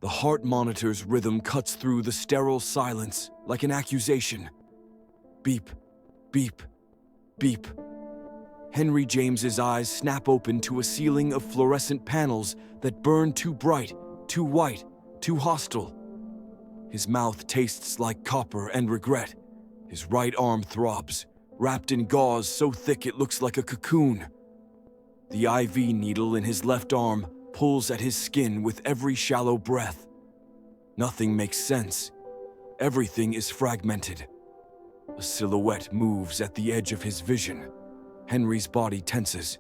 The heart monitor's rhythm cuts through the sterile silence like an accusation. Beep, beep, beep. Henry James's eyes snap open to a ceiling of fluorescent panels that burn too bright, too white, too hostile. His mouth tastes like copper and regret. His right arm throbs, wrapped in gauze so thick it looks like a cocoon. The IV needle in his left arm pulls at his skin with every shallow breath. Nothing makes sense. Everything is fragmented. A silhouette moves at the edge of his vision. Henry's body tenses.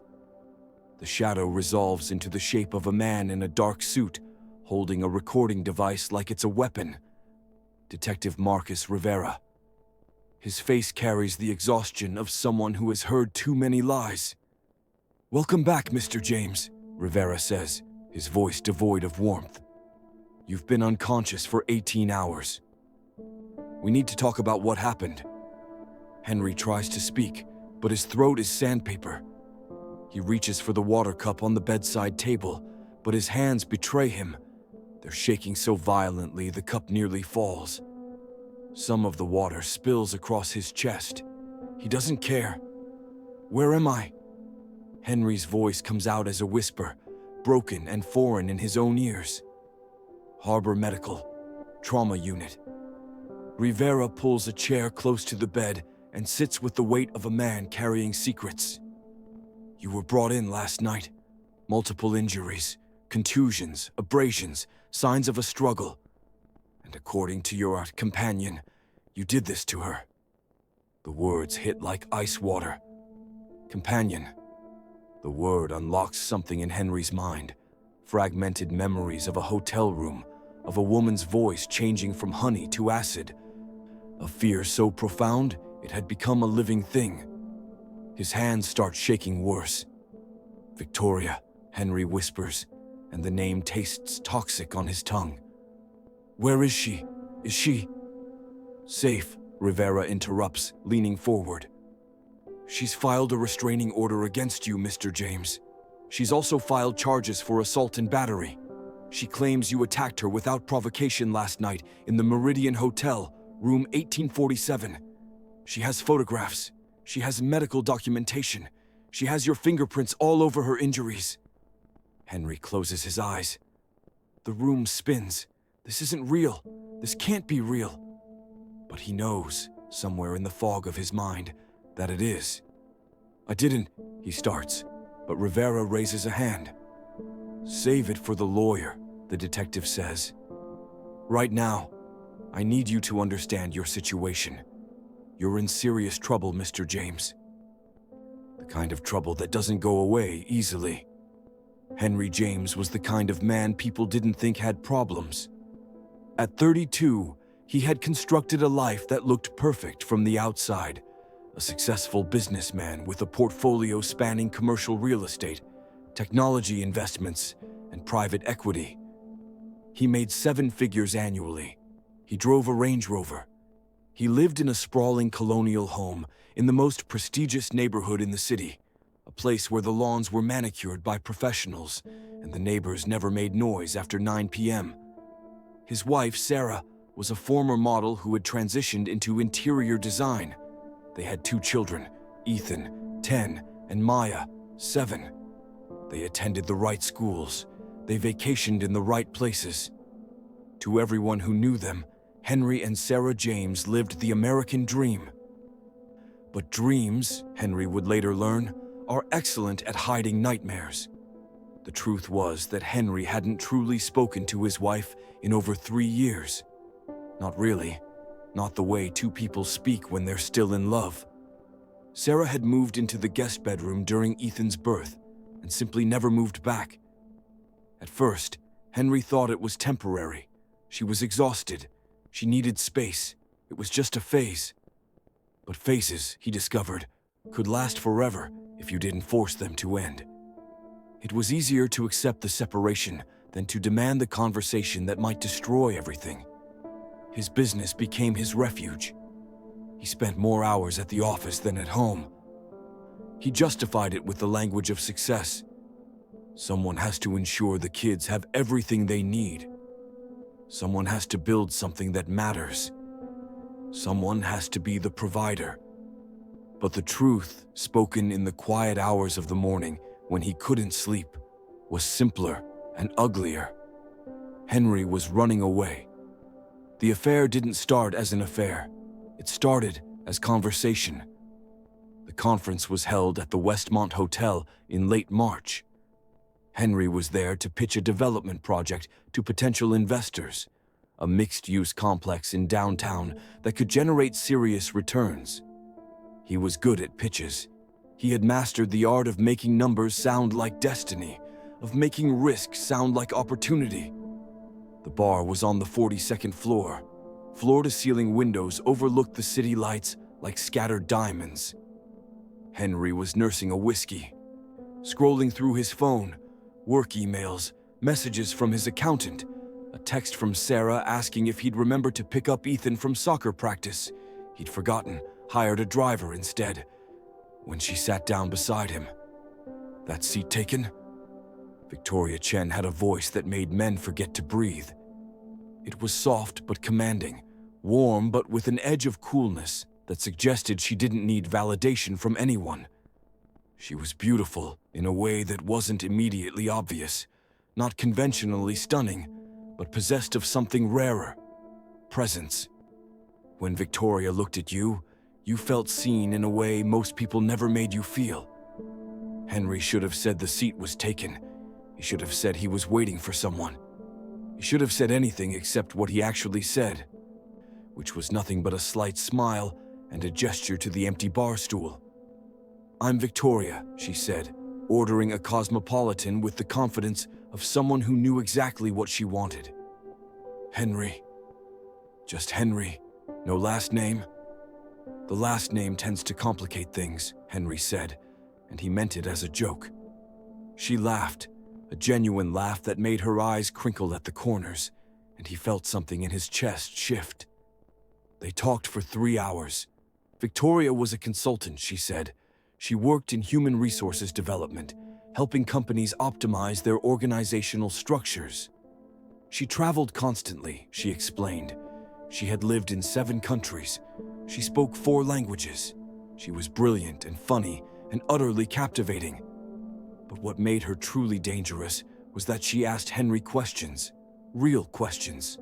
The shadow resolves into the shape of a man in a dark suit, holding a recording device like it's a weapon. Detective Marcus Rivera. His face carries the exhaustion of someone who has heard too many lies. "Welcome back, Mr. James," Rivera says, his voice devoid of warmth. "You've been unconscious for 18 hours. We need to talk about what happened." Henry tries to speak, but his throat is sandpaper. He reaches for the water cup on the bedside table, but his hands betray him. They're shaking so violently the cup nearly falls. Some of the water spills across his chest. He doesn't care. "Where am I?" Henry's voice comes out as a whisper, broken and foreign in his own ears. "Harbor Medical, Trauma Unit." Rivera pulls a chair close to the bed and sits with the weight of a man carrying secrets. "You were brought in last night. Multiple injuries, contusions, abrasions, signs of a struggle. And according to your companion, you did this to her." The words hit like ice water. Companion. The word unlocks something in Henry's mind. Fragmented memories of a hotel room, of a woman's voice changing from honey to acid. A fear so profound, it had become a living thing. His hands start shaking worse. "Victoria," Henry whispers, and the name tastes toxic on his tongue. "Where is she? Is she—" "Safe," Rivera interrupts, leaning forward. "She's filed a restraining order against you, Mr. James. She's also filed charges for assault and battery. She claims you attacked her without provocation last night in the Meridian Hotel, room 1847. She has photographs. She has medical documentation. She has your fingerprints all over her injuries." Henry closes his eyes. The room spins. This isn't real. This can't be real. But he knows, somewhere in the fog of his mind, that it is. "I didn't," he starts, but Rivera raises a hand. "Save it for the lawyer," the detective says. "Right now, I need you to understand your situation. You're in serious trouble, Mr. James. The kind of trouble that doesn't go away easily." Henry James was the kind of man people didn't think had problems. At 32, he had constructed a life that looked perfect from the outside. A successful businessman with a portfolio spanning commercial real estate, technology investments, and private equity. He made 7 figures annually. He drove a Range Rover. He lived in a sprawling colonial home in the most prestigious neighborhood in the city, a place where the lawns were manicured by professionals and the neighbors never made noise after 9 p.m. His wife, Sarah, was a former model who had transitioned into interior design. They had 2 children, Ethan, 10, and Maya, 7. They attended the right schools. They vacationed in the right places. To everyone who knew them, Henry and Sarah James lived the American dream. But dreams, Henry would later learn, are excellent at hiding nightmares. The truth was that Henry hadn't truly spoken to his wife in over 3 years. Not really. Not the way 2 people speak when they're still in love. Sarah had moved into the guest bedroom during Ethan's birth and simply never moved back. At first, Henry thought it was temporary. She was exhausted. She needed space. It was just a phase. But phases, he discovered, could last forever if you didn't force them to end. It was easier to accept the separation than to demand the conversation that might destroy everything. His business became his refuge. He spent more hours at the office than at home. He justified it with the language of success. Someone has to ensure the kids have everything they need. Someone has to build something that matters. Someone has to be the provider. But the truth, spoken in the quiet hours of the morning when he couldn't sleep, was simpler and uglier. Henry was running away. The affair didn't start as an affair. It started as conversation. The conference was held at the Westmont Hotel in late March. Henry was there to pitch a development project to potential investors, a mixed-use complex in downtown that could generate serious returns. He was good at pitches. He had mastered the art of making numbers sound like destiny, of making risk sound like opportunity. The bar was on the 42nd floor. Floor-to-ceiling windows overlooked the city lights like scattered diamonds. Henry was nursing a whiskey, scrolling through his phone, work emails, messages from his accountant, a text from Sarah asking if he'd remember to pick up Ethan from soccer practice. He'd forgotten, hired a driver instead. When she sat down beside him, "That seat taken?" Victoria Chen had a voice that made men forget to breathe. It was soft but commanding, warm but with an edge of coolness that suggested she didn't need validation from anyone. She was beautiful in a way that wasn't immediately obvious, not conventionally stunning, but possessed of something rarer: presence. When Victoria looked at you, you felt seen in a way most people never made you feel. Henry should have said the seat was taken. He should have said he was waiting for someone. He should have said anything except what he actually said, which was nothing but a slight smile and a gesture to the empty bar stool. "I'm Victoria," she said, ordering a cosmopolitan with the confidence of someone who knew exactly what she wanted. "Henry. Just Henry. No last name?" "The last name tends to complicate things," Henry said, and he meant it as a joke. She laughed, a genuine laugh that made her eyes crinkle at the corners, and he felt something in his chest shift. They talked for 3 hours. Victoria was a consultant, she said. She worked in human resources development, helping companies optimize their organizational structures. She traveled constantly, she explained. She had lived in 7 countries. She spoke 4 languages. She was brilliant and funny and utterly captivating. But what made her truly dangerous was that she asked Henry questions, real questions.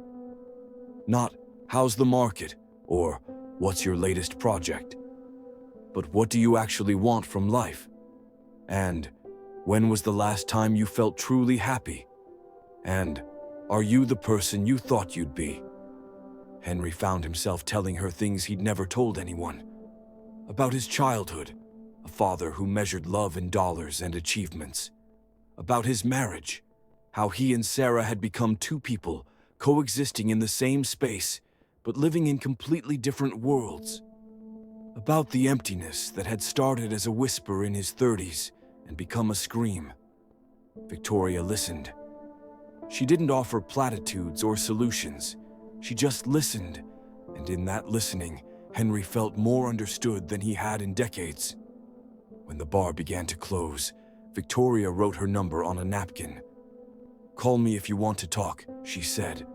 Not, "How's the market?" or "What's your latest project?" But what do you actually want from life? And when was the last time you felt truly happy? And are you the person you thought you'd be? Henry found himself telling her things he'd never told anyone. About his childhood, a father who measured love in dollars and achievements. About his marriage, how he and Sarah had become 2 people coexisting in the same space, but living in completely different worlds. About the emptiness that had started as a whisper in his 30s and become a scream. Victoria listened. She didn't offer platitudes or solutions. She just listened, and in that listening, Henry felt more understood than he had in decades. When the bar began to close, Victoria wrote her number on a napkin. "Call me if you want to talk," she said.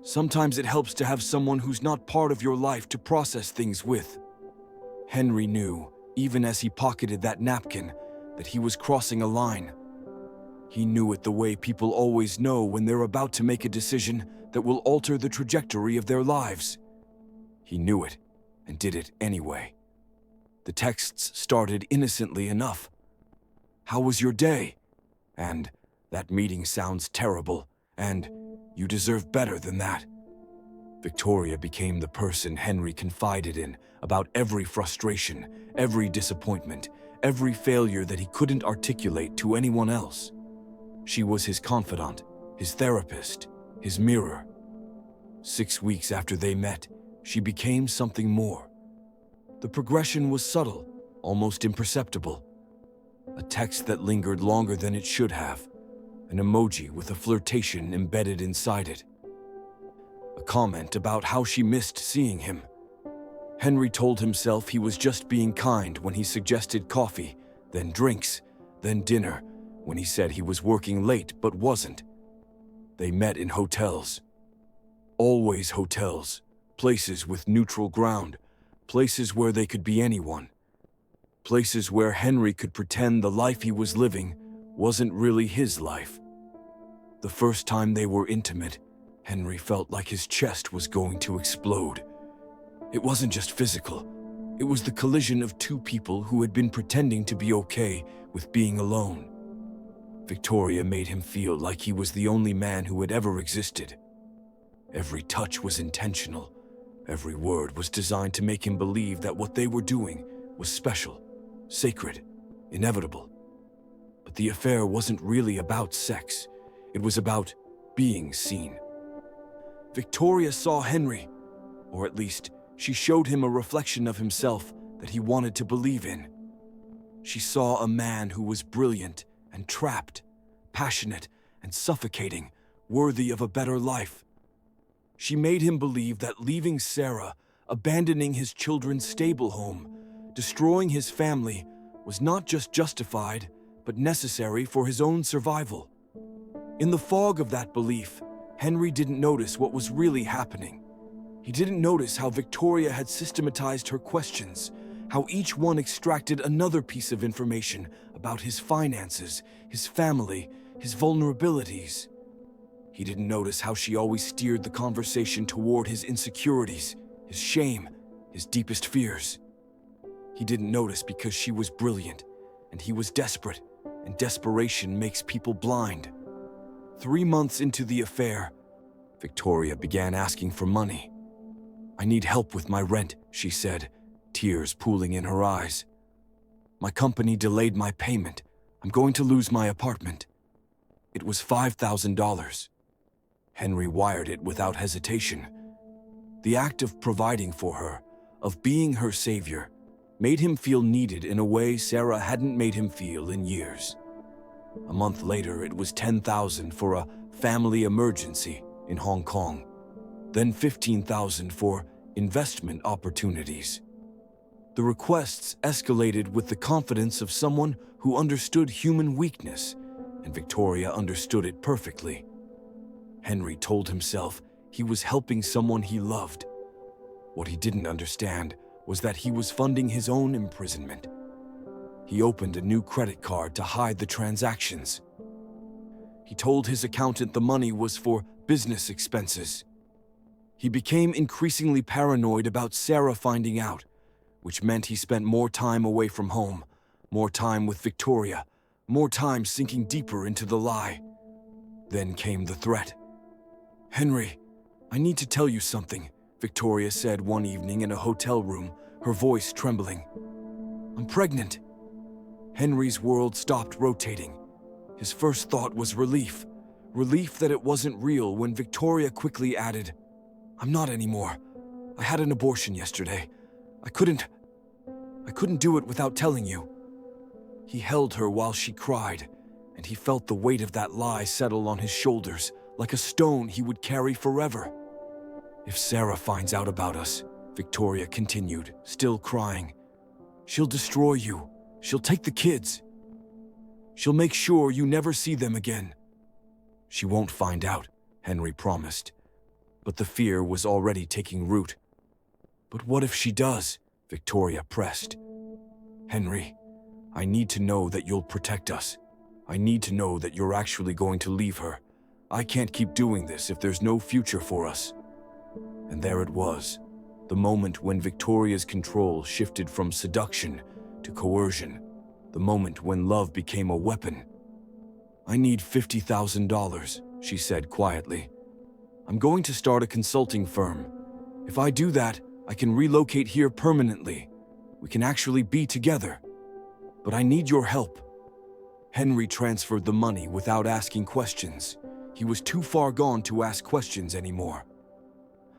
Sometimes it helps to have someone who's not part of your life to process things with. Henry knew, even as he pocketed that napkin, that he was crossing a line. He knew it the way people always know when they're about to make a decision that will alter the trajectory of their lives. He knew it, and did it anyway. The texts started innocently enough. "How was your day?" And "That meeting sounds terrible," and "You deserve better than that." Victoria became the person Henry confided in about every frustration, every disappointment, every failure that he couldn't articulate to anyone else. She was his confidant, his therapist, his mirror. 6 weeks after they met, she became something more. The progression was subtle, almost imperceptible. A text that lingered longer than it should have. An emoji with a flirtation embedded inside it. A comment about how she missed seeing him. Henry told himself he was just being kind when he suggested coffee, then drinks, then dinner, when he said he was working late but wasn't. They met in hotels. Always hotels, places with neutral ground, places where they could be anyone. Places where Henry could pretend the life he was living wasn't really his life. The first time they were intimate, Henry felt like his chest was going to explode. It wasn't just physical. It was the collision of two people who had been pretending to be okay with being alone. Victoria made him feel like he was the only man who had ever existed. Every touch was intentional. Every word was designed to make him believe that what they were doing was special, sacred, inevitable. But the affair wasn't really about sex. It was about being seen. Victoria saw Henry, or at least she showed him a reflection of himself that he wanted to believe in. She saw a man who was brilliant and trapped, passionate and suffocating, worthy of a better life. She made him believe that leaving Sarah, abandoning his children's stable home, destroying his family, was not just justified, but necessary for his own survival. In the fog of that belief, Henry didn't notice what was really happening. He didn't notice how Victoria had systematized her questions, how each one extracted another piece of information about his finances, his family, his vulnerabilities. He didn't notice how she always steered the conversation toward his insecurities, his shame, his deepest fears. He didn't notice because she was brilliant, and he was desperate, and desperation makes people blind. 3 months into the affair, Victoria began asking for money. "I need help with my rent," she said, tears pooling in her eyes. "My company delayed my payment. I'm going to lose my apartment." It was $5,000. Henry wired it without hesitation. The act of providing for her, of being her savior, made him feel needed in a way Sarah hadn't made him feel in years. A month later, it was $10,000 for a family emergency in Hong Kong, then $15,000 for investment opportunities. The requests escalated with the confidence of someone who understood human weakness, and Victoria understood it perfectly. Henry told himself he was helping someone he loved. What he didn't understand was that he was funding his own imprisonment. He opened a new credit card to hide the transactions. He told his accountant the money was for business expenses. He became increasingly paranoid about Sarah finding out, which meant he spent more time away from home, more time with Victoria, more time sinking deeper into the lie. Then came the threat. "Henry, I need to tell you something," Victoria said one evening in a hotel room, her voice trembling. "I'm pregnant." Henry's world stopped rotating. His first thought was relief. Relief that it wasn't real when Victoria quickly added, "I'm not anymore. I had an abortion yesterday. I couldn't do it without telling you." He held her while she cried, and he felt the weight of that lie settle on his shoulders, like a stone he would carry forever. "If Sarah finds out about us," Victoria continued, still crying, "she'll destroy you. She'll take the kids. She'll make sure you never see them again." "She won't find out," Henry promised. But the fear was already taking root. "But what if she does?" Victoria pressed. "Henry, I need to know that you'll protect us. I need to know that you're actually going to leave her. I can't keep doing this if there's no future for us." And there it was, the moment when Victoria's control shifted from seduction to coercion, the moment when love became a weapon. "I need $50,000, she said quietly. "I'm going to start a consulting firm. If I do that, I can relocate here permanently. We can actually be together. But I need your help." Henry transferred the money without asking questions. He was too far gone to ask questions anymore.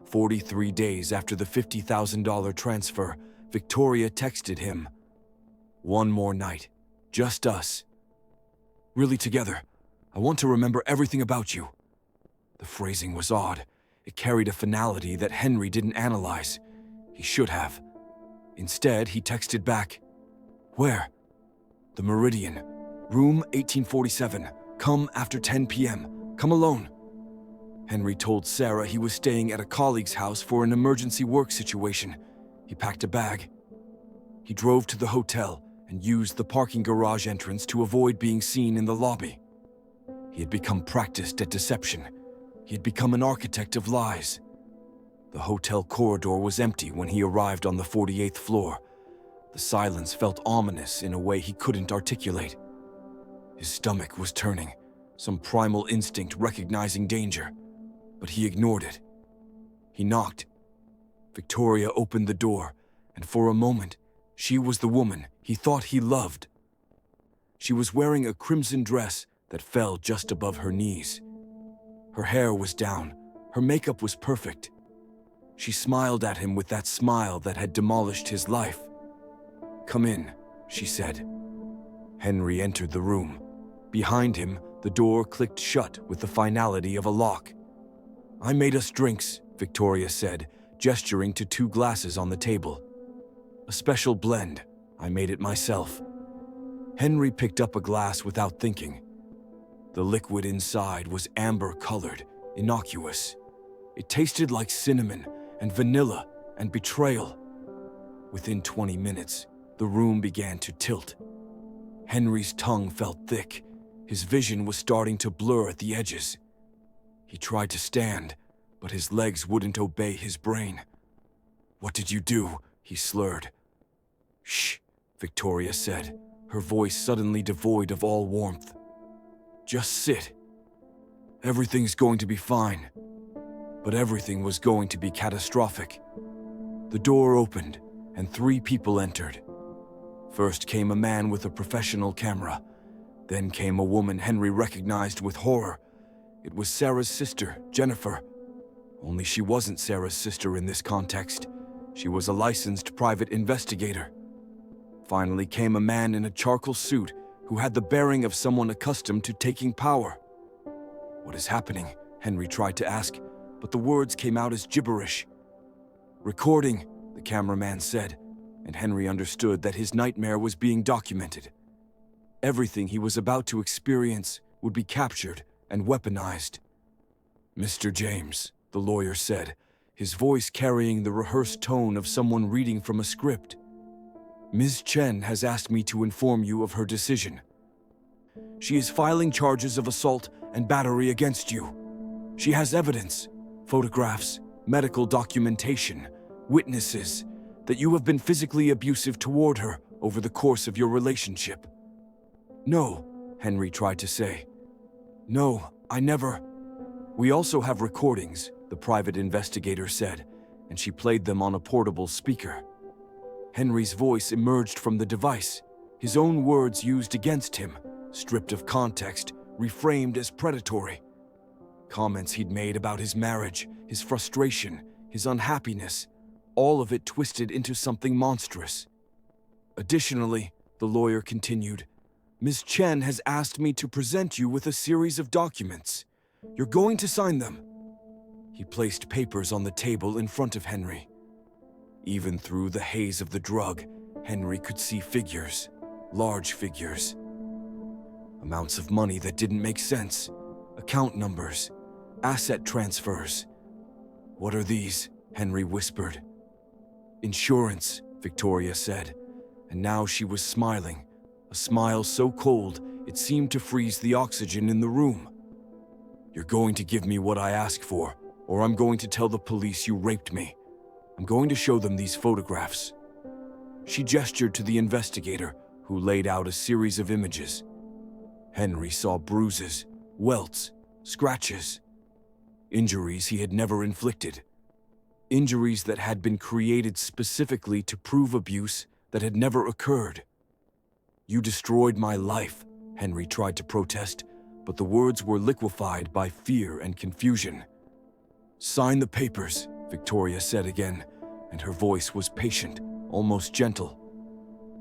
43 days after the $50,000 transfer, Victoria texted him. "One more night. Just us. Really together. I want to remember everything about you." The phrasing was odd. It carried a finality that Henry didn't analyze. He should have. Instead, he texted back. "Where?" "The Meridian. Room 1847. Come after 10 p.m. Come alone." Henry told Sarah he was staying at a colleague's house for an emergency work situation. He packed a bag. He drove to the hotel and used the parking garage entrance to avoid being seen in the lobby. He had become practiced at deception. He had become an architect of lies. The hotel corridor was empty when he arrived on the 48th floor. The silence felt ominous in a way he couldn't articulate. His stomach was turning, some primal instinct recognizing danger, but he ignored it. He knocked. Victoria opened the door, and for a moment, she was the woman he thought he loved. She was wearing a crimson dress that fell just above her knees. Her hair was down, her makeup was perfect. She smiled at him with that smile that had demolished his life. "Come in," she said. Henry entered the room. Behind him, the door clicked shut with the finality of a lock. "I made us drinks," Victoria said, gesturing to 2 glasses on the table. "A special blend. I made it myself." Henry picked up a glass without thinking. The liquid inside was amber-colored, innocuous. It tasted like cinnamon and vanilla and betrayal. Within 20 minutes, the room began to tilt. Henry's tongue felt thick. His vision was starting to blur at the edges. He tried to stand, but his legs wouldn't obey his brain. "What did you do?" he slurred. "Shh," Victoria said, her voice suddenly devoid of all warmth. "Just sit. Everything's going to be fine." But everything was going to be catastrophic. The door opened, and 3 people entered. First came a man with a professional camera. Then came a woman Henry recognized with horror. It was Sarah's sister, Jennifer. Only she wasn't Sarah's sister in this context. She was a licensed private investigator. Finally came a man in a charcoal suit who had the bearing of someone accustomed to taking power. "What is happening?" Henry tried to ask, but the words came out as gibberish. "Recording," the cameraman said, and Henry understood that his nightmare was being documented. Everything he was about to experience would be captured and weaponized. "Mr. James," the lawyer said, his voice carrying the rehearsed tone of someone reading from a script. "Ms. Chen has asked me to inform you of her decision. She is filing charges of assault and battery against you. She has evidence, photographs, medical documentation, witnesses, that you have been physically abusive toward her over the course of your relationship." "No," Henry tried to say. "No, I never." "We also have recordings," the private investigator said, and she played them on a portable speaker. Henry's voice emerged from the device, his own words used against him, stripped of context, reframed as predatory. Comments he'd made about his marriage, his frustration, his unhappiness, all of it twisted into something monstrous. "Additionally," the lawyer continued, "Ms. Chen has asked me to present you with a series of documents. You're going to sign them." He placed papers on the table in front of Henry. Even through the haze of the drug, Henry could see figures, large figures. Amounts of money that didn't make sense, account numbers, asset transfers. "What are these?" Henry whispered. "Insurance," Victoria said, and now she was smiling, a smile so cold it seemed to freeze the oxygen in the room. "You're going to give me what I ask for, or I'm going to tell the police you raped me. I'm going to show them these photographs." She gestured to the investigator, who laid out a series of images. Henry saw bruises, welts, scratches. Injuries he had never inflicted. Injuries that had been created specifically to prove abuse that had never occurred. "You destroyed my life," Henry tried to protest, but the words were liquefied by fear and confusion. "Sign the papers," Victoria said again, and her voice was patient, almost gentle,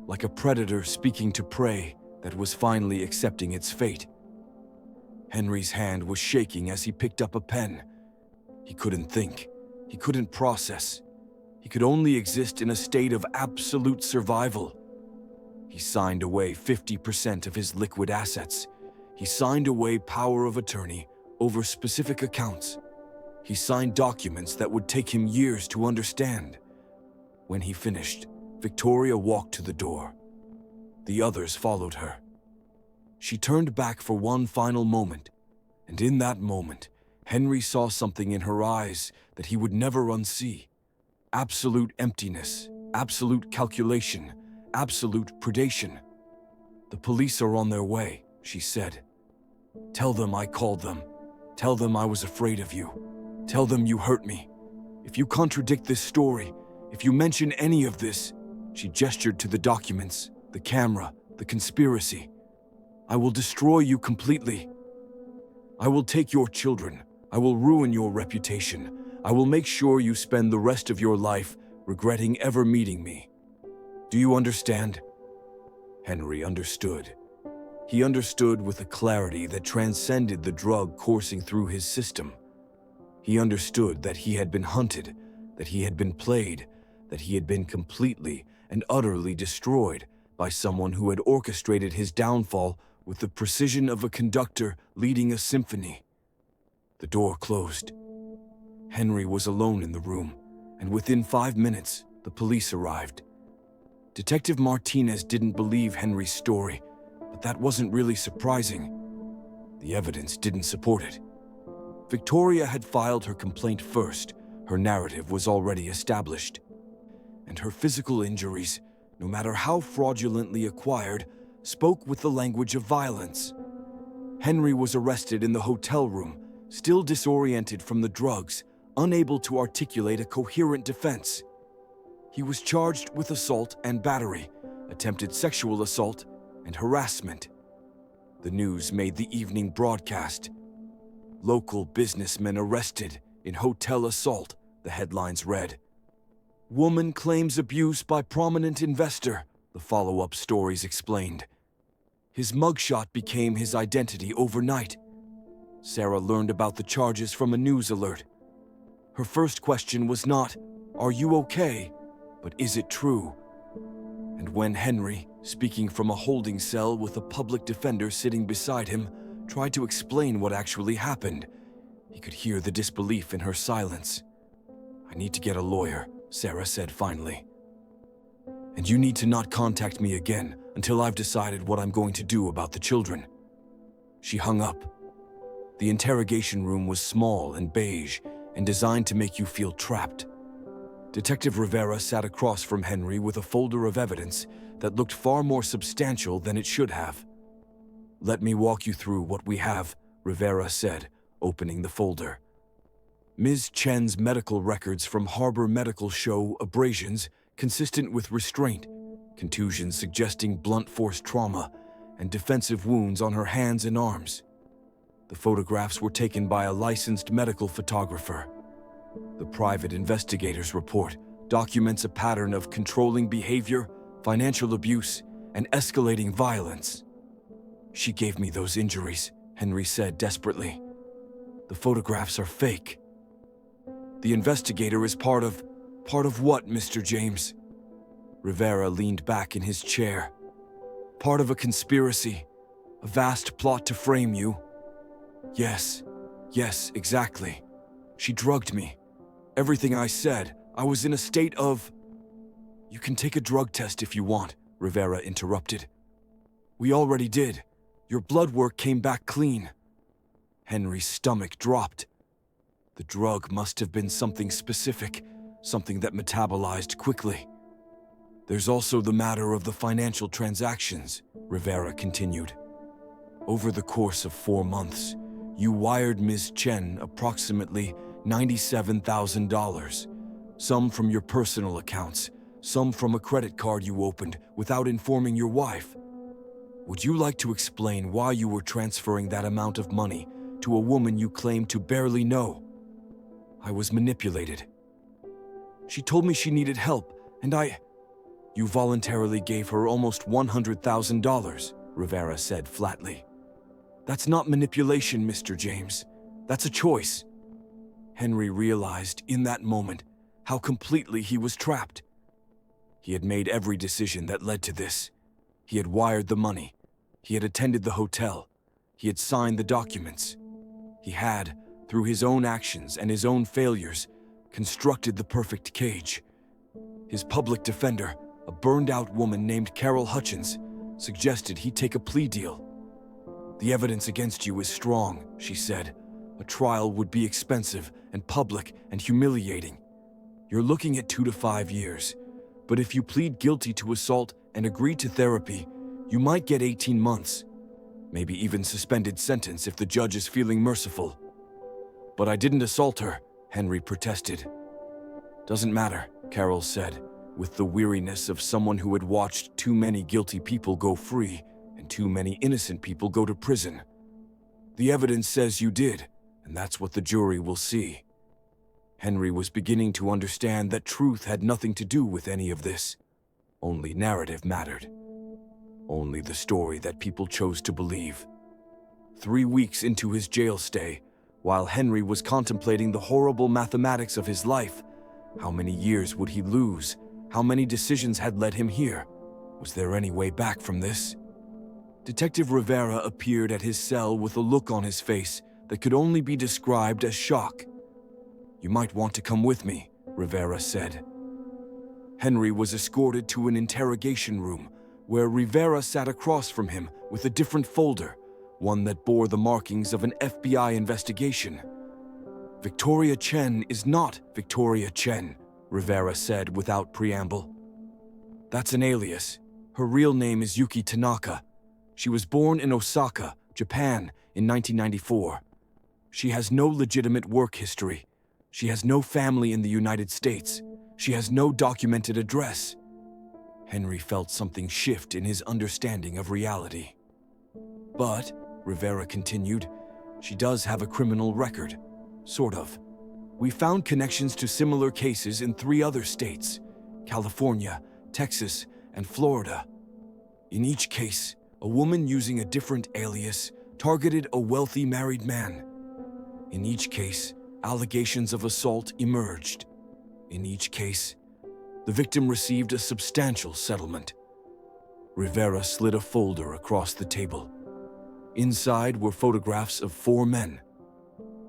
like a predator speaking to prey that was finally accepting its fate. Henry's hand was shaking as he picked up a pen. He couldn't think. He couldn't process. He could only exist in a state of absolute survival. He signed away 50% of his liquid assets. He signed away power of attorney over specific accounts. He signed documents that would take him years to understand. When he finished, Victoria walked to the door. The others followed her. She turned back for one final moment, and in that moment, Henry saw something in her eyes that he would never unsee. Absolute emptiness, absolute calculation, absolute predation. "The police are on their way," she said. "Tell them I called them. Tell them I was afraid of you. Tell them you hurt me. If you contradict this story, if you mention any of this," she gestured to the documents, the camera, the conspiracy, "I will destroy you completely. I will take your children. I will ruin your reputation. I will make sure you spend the rest of your life regretting ever meeting me. Do you understand?" Henry understood. He understood with a clarity that transcended the drug coursing through his system. He understood that he had been hunted, that he had been played, that he had been completely and utterly destroyed by someone who had orchestrated his downfall with the precision of a conductor leading a symphony. The door closed. Henry was alone in the room, and within 5 minutes, the police arrived. Detective Martinez didn't believe Henry's story, but that wasn't really surprising. The evidence didn't support it. Victoria had filed her complaint first. Her narrative was already established. And her physical injuries, no matter how fraudulently acquired, spoke with the language of violence. Henry was arrested in the hotel room, still disoriented from the drugs, unable to articulate a coherent defense. He was charged with assault and battery, attempted sexual assault, and harassment. The news made the evening broadcast. "Local businessmen arrested in hotel assault," the headlines read. "Woman claims abuse by prominent investor," the follow-up stories explained. His mugshot became his identity overnight. Sarah learned about the charges from a news alert. Her first question was not, "Are you okay?" but "Is it true?" And when Henry, speaking from a holding cell with a public defender sitting beside him, tried to explain what actually happened, he could hear the disbelief in her silence. "I need to get a lawyer," Sarah said finally. "And you need to not contact me again until I've decided what I'm going to do about the children." She hung up. The interrogation room was small and beige and designed to make you feel trapped. Detective Rivera sat across from Henry with a folder of evidence that looked far more substantial than it should have. "Let me walk you through what we have," Rivera said, opening the folder. Ms. Chen's medical records from Harbor Medical show abrasions consistent with restraint, contusions suggesting blunt force trauma, and defensive wounds on her hands and arms. The photographs were taken by a licensed medical photographer. The private investigator's report documents a pattern of controlling behavior, financial abuse, and escalating violence. "She gave me those injuries," Henry said desperately. "The photographs are fake." "The investigator is part of what, Mr. James?" Rivera leaned back in his chair. "Part of a conspiracy, a vast plot to frame you." Yes, exactly. She drugged me. Everything I said, I was in a state of... "You can take a drug test if you want," Rivera interrupted. "We already did. Your blood work came back clean." Henry's stomach dropped. The drug must have been something specific, something that metabolized quickly. "There's also the matter of the financial transactions," Rivera continued. "Over the course of 4 months, you wired Ms. Chen approximately $97,000, some from your personal accounts, some from a credit card you opened without informing your wife. Would you like to explain why you were transferring that amount of money to a woman you claim to barely know?" "I was manipulated. She told me she needed help, and "You voluntarily gave her almost $100,000, Rivera said flatly. "That's not manipulation, Mr. James. That's a choice." Henry realized in that moment how completely he was trapped. He had made every decision that led to this. He had wired the money. He had attended the hotel. He had signed the documents. He had, through his own actions and his own failures, constructed the perfect cage. His public defender, a burned-out woman named Carol Hutchins, suggested he take a plea deal. "The evidence against you is strong," she said. "A trial would be expensive and public and humiliating. You're looking at 2 to 5 years. But if you plead guilty to assault and agree to therapy, you might get 18 months. Maybe even suspended sentence if the judge is feeling merciful." "But I didn't assault her," Henry protested. "Doesn't matter," Carol said, with the weariness of someone who had watched too many guilty people go free and too many innocent people go to prison. "The evidence says you did, and that's what the jury will see." Henry was beginning to understand that truth had nothing to do with any of this. Only narrative mattered. Only the story that people chose to believe. 3 weeks into his jail stay, while Henry was contemplating the horrible mathematics of his life, how many years would he lose? How many decisions had led him here? Was there any way back from this? Detective Rivera appeared at his cell with a look on his face that could only be described as shock. "You might want to come with me," Rivera said. Henry was escorted to an interrogation room where Rivera sat across from him with a different folder, one that bore the markings of an FBI investigation. "Victoria Chen is not Victoria Chen," Rivera said without preamble. "That's an alias. Her real name is Yuki Tanaka. She was born in Osaka, Japan, in 1994. She has no legitimate work history. She has no family in the United States. She has no documented address." Henry felt something shift in his understanding of reality. "But," Rivera continued, "she does have a criminal record. Sort of. We found connections to similar cases in 3 other states: California, Texas, and Florida. In each case, a woman using a different alias targeted a wealthy married man. In each case, allegations of assault emerged. In each case, the victim received a substantial settlement." Rivera slid a folder across the table. Inside were photographs of 4 men.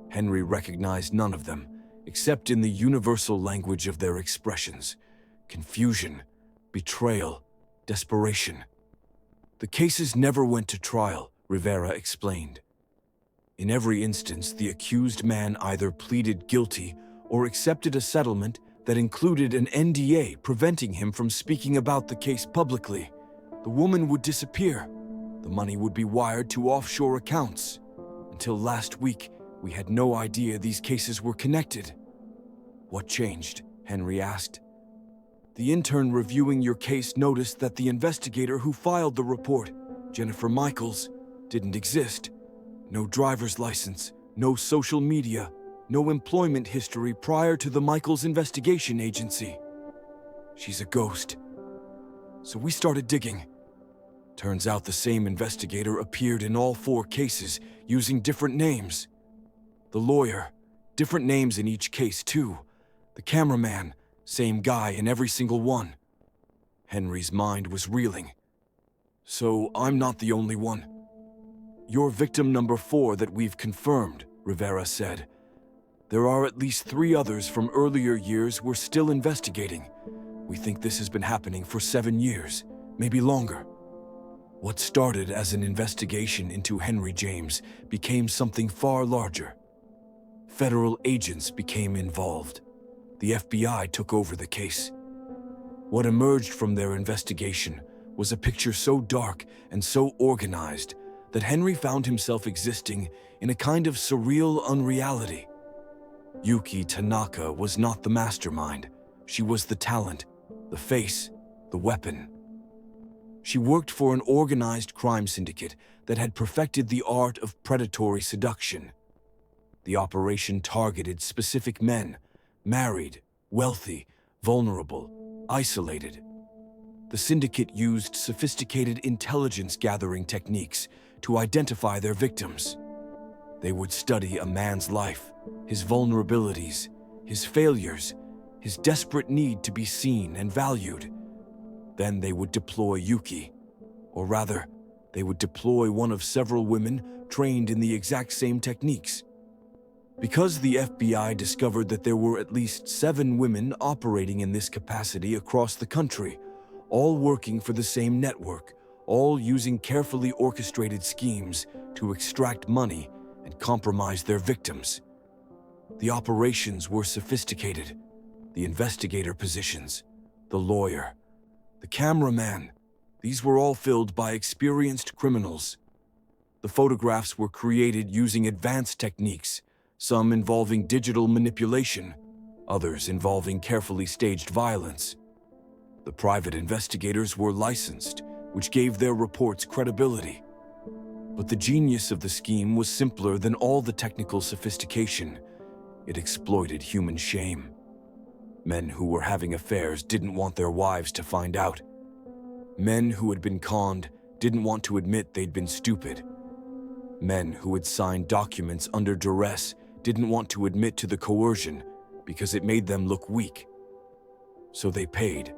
Henry recognized none of them, except in the universal language of their expressions: confusion, betrayal, desperation. "The cases never went to trial," Rivera explained. "In every instance, the accused man either pleaded guilty or accepted a settlement that included an NDA preventing him from speaking about the case publicly. The woman would disappear. The money would be wired to offshore accounts. Until last week, we had no idea these cases were connected." "What changed?" Henry asked. "The intern reviewing your case noticed that the investigator who filed the report, Jennifer Michaels, didn't exist. No driver's license, no social media, no employment history prior to the Michaels investigation agency. She's a ghost. So we started digging. Turns out the same investigator appeared in all 4 cases using different names. The lawyer, different names in each case too. The cameraman, same guy in every single one." Henry's mind was reeling. "So I'm not the only one?" "You're victim number 4 that we've confirmed," Rivera said. "There are at least 3 others from earlier years we're still investigating. We think this has been happening for 7 years, maybe longer." What started as an investigation into Henry James became something far larger. Federal agents became involved. The FBI took over the case. What emerged from their investigation was a picture so dark and so organized that Henry found himself existing in a kind of surreal unreality. Yuki Tanaka was not the mastermind. She was the talent, the face, the weapon. She worked for an organized crime syndicate that had perfected the art of predatory seduction. The operation targeted specific men, married, wealthy, vulnerable, isolated. The syndicate used sophisticated intelligence-gathering techniques to identify their victims. They would study a man's life, his vulnerabilities, his failures, his desperate need to be seen and valued. Then they would deploy Yuki, or rather, they would deploy one of several women trained in the exact same techniques. Because the FBI discovered that there were at least 7 women operating in this capacity across the country, all working for the same network, all using carefully orchestrated schemes to extract money and compromise their victims. The operations were sophisticated. The investigator positions, the lawyer, the cameraman, these were all filled by experienced criminals. The photographs were created using advanced techniques, some involving digital manipulation, others involving carefully staged violence. The private investigators were licensed, which gave their reports credibility. But the genius of the scheme was simpler than all the technical sophistication. It exploited human shame. Men who were having affairs didn't want their wives to find out. Men who had been conned didn't want to admit they'd been stupid. Men who had signed documents under duress didn't want to admit to the coercion because it made them look weak. So they paid,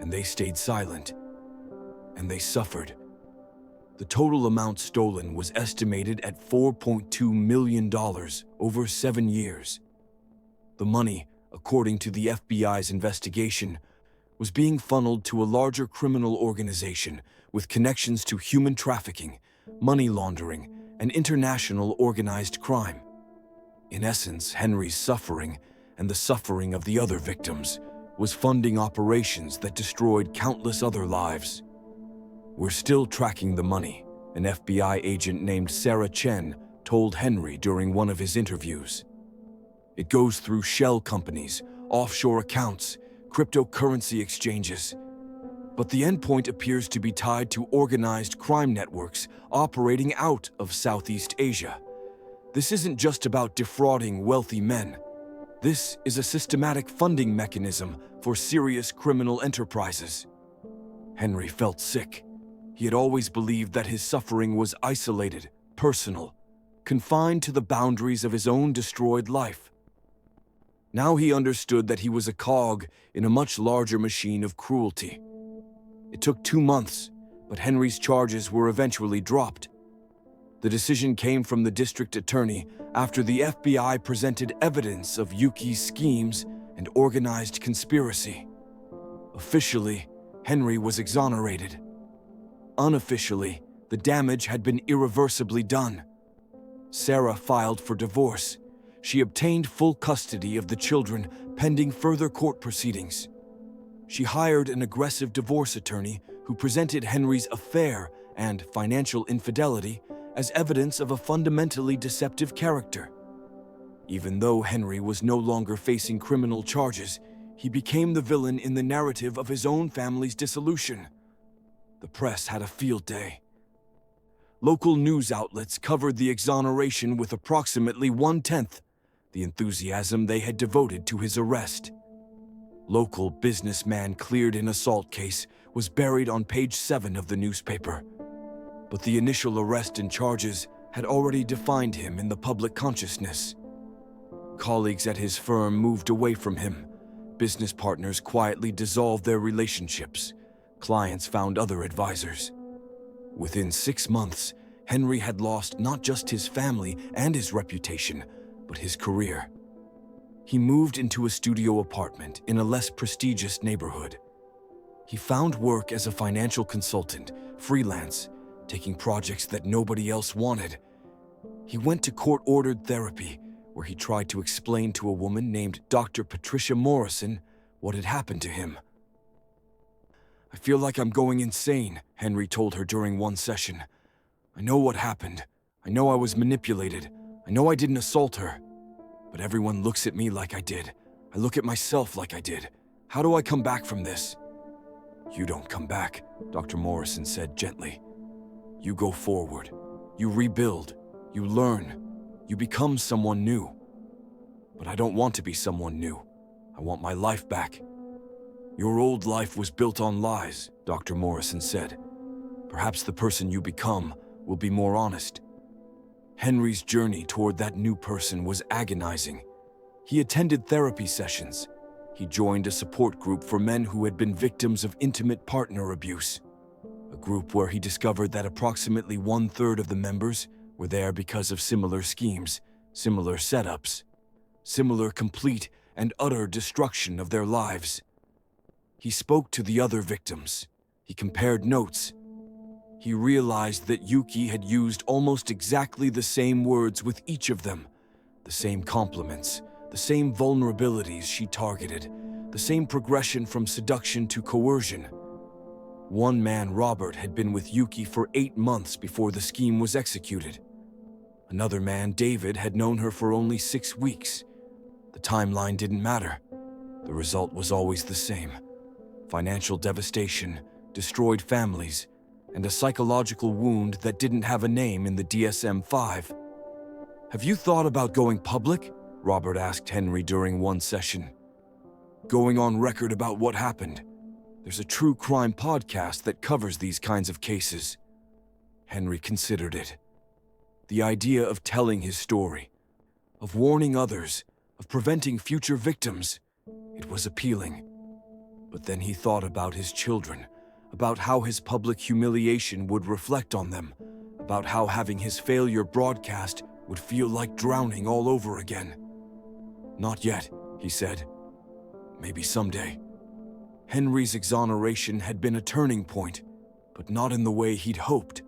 and they stayed silent, and they suffered. The total amount stolen was estimated at $4.2 million over 7 years. The money, according to the FBI's investigation, was being funneled to a larger criminal organization with connections to human trafficking, money laundering, and international organized crime. In essence, Henry's suffering, and the suffering of the other victims, was funding operations that destroyed countless other lives. "We're still tracking the money," an FBI agent named Sarah Chen told Henry during one of his interviews. "It goes through shell companies, offshore accounts, cryptocurrency exchanges. But the endpoint appears to be tied to organized crime networks operating out of Southeast Asia. This isn't just about defrauding wealthy men. This is a systematic funding mechanism for serious criminal enterprises." Henry felt sick. He had always believed that his suffering was isolated, personal, confined to the boundaries of his own destroyed life. Now he understood that he was a cog in a much larger machine of cruelty. It took 2 months, but Henry's charges were eventually dropped. The decision came from the district attorney after the FBI presented evidence of Yuki's schemes and organized conspiracy. Officially, Henry was exonerated. Unofficially, the damage had been irreversibly done. Sarah filed for divorce. She obtained full custody of the children pending further court proceedings. She hired an aggressive divorce attorney who presented Henry's affair and financial infidelity as evidence of a fundamentally deceptive character. Even though Henry was no longer facing criminal charges, he became the villain in the narrative of his own family's dissolution. The press had a field day. Local news outlets covered the exoneration with approximately 1/10 the enthusiasm they had devoted to his arrest. "Local businessman cleared in assault case" was buried on page 7 of the newspaper. But the initial arrest and charges had already defined him in the public consciousness. Colleagues at his firm moved away from him. Business partners quietly dissolved their relationships. Clients found other advisors. Within 6 months, Henry had lost not just his family and his reputation, but his career. He moved into a studio apartment in a less prestigious neighborhood. He found work as a financial consultant, freelance, taking projects that nobody else wanted. He went to court-ordered therapy, where he tried to explain to a woman named Dr. Patricia Morrison what had happened to him. "I feel like I'm going insane," Henry told her during one session. "I know what happened. I know I was manipulated. I know I didn't assault her. But everyone looks at me like I did. I look at myself like I did. How do I come back from this?" "You don't come back," Dr. Morrison said gently. "You go forward. You rebuild. You learn. You become someone new." "But I don't want to be someone new. I want my life back." "Your old life was built on lies," Dr. Morrison said. "Perhaps the person you become will be more honest." Henry's journey toward that new person was agonizing. He attended therapy sessions. He joined a support group for men who had been victims of intimate partner abuse, a group where he discovered that approximately 1/3 of the members were there because of similar schemes, similar setups, similar complete and utter destruction of their lives. He spoke to the other victims. He compared notes. He realized that Yuki had used almost exactly the same words with each of them, the same compliments, the same vulnerabilities she targeted, the same progression from seduction to coercion. One man, Robert, had been with Yuki for 8 months before the scheme was executed. Another man, David, had known her for only 6 weeks. The timeline didn't matter. The result was always the same: financial devastation, destroyed families, and a psychological wound that didn't have a name in the DSM-5. "Have you thought about going public?" Robert asked Henry during one session. "Going on record about what happened. There's a true crime podcast that covers these kinds of cases." Henry considered it. The idea of telling his story, of warning others, of preventing future victims, it was appealing. But then he thought about his children, about how his public humiliation would reflect on them, about how having his failure broadcast would feel like drowning all over again. "Not yet," he said. "Maybe someday." Henry's exoneration had been a turning point, but not in the way he'd hoped.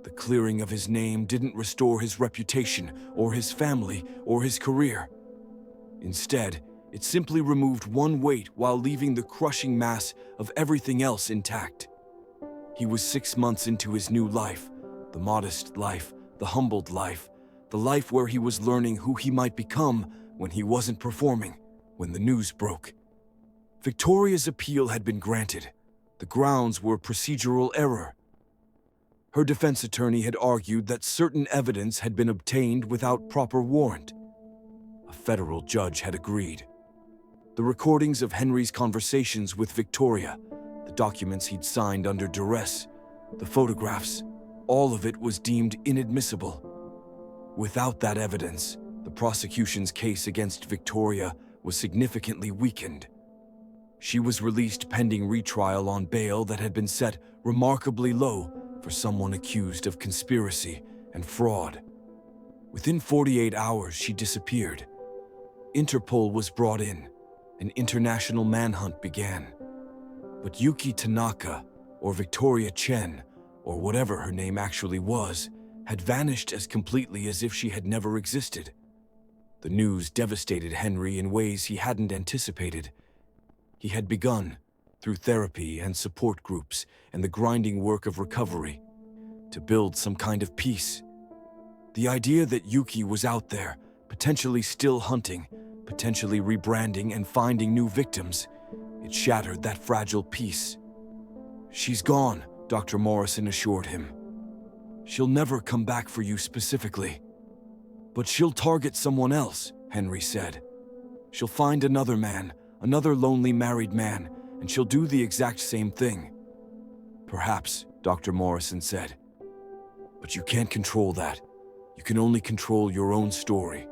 The clearing of his name didn't restore his reputation, or his family, or his career. Instead, it simply removed one weight while leaving the crushing mass of everything else intact. He was 6 months into his new life, the modest life, the humbled life, the life where he was learning who he might become when he wasn't performing, when the news broke. Victoria's appeal had been granted. The grounds were procedural error. Her defense attorney had argued that certain evidence had been obtained without proper warrant. A federal judge had agreed. The recordings of Henry's conversations with Victoria, the documents he'd signed under duress, the photographs, all of it was deemed inadmissible. Without that evidence, the prosecution's case against Victoria was significantly weakened. She was released pending retrial on bail that had been set remarkably low for someone accused of conspiracy and fraud. Within 48 hours, she disappeared. Interpol was brought in. An international manhunt began. But Yuki Tanaka, or Victoria Chen, or whatever her name actually was, had vanished as completely as if she had never existed. The news devastated Henry in ways he hadn't anticipated. He had begun, through therapy and support groups and the grinding work of recovery, to build some kind of peace. The idea that Yuki was out there, potentially still hunting, potentially rebranding and finding new victims, it shattered that fragile peace. "She's gone," Dr. Morrison assured him. "She'll never come back for you specifically. But she'll target someone else," Henry said. "She'll find another man, another lonely married man, and she'll do the exact same thing." "Perhaps," Dr. Morrison said. "But you can't control that. You can only control your own story."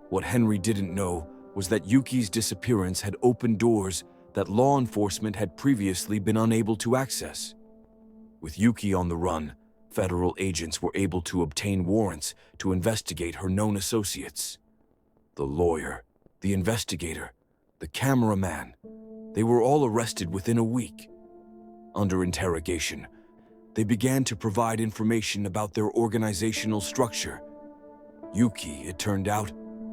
What Henry didn't know was that Yuki's disappearance had opened doors that law enforcement had previously been unable to access. With Yuki on the run, federal agents were able to obtain warrants to investigate her known associates. The lawyer, the investigator, the cameraman, they were all arrested within a week. Under interrogation, they began to provide information about their organizational structure. Yuki, it turned out,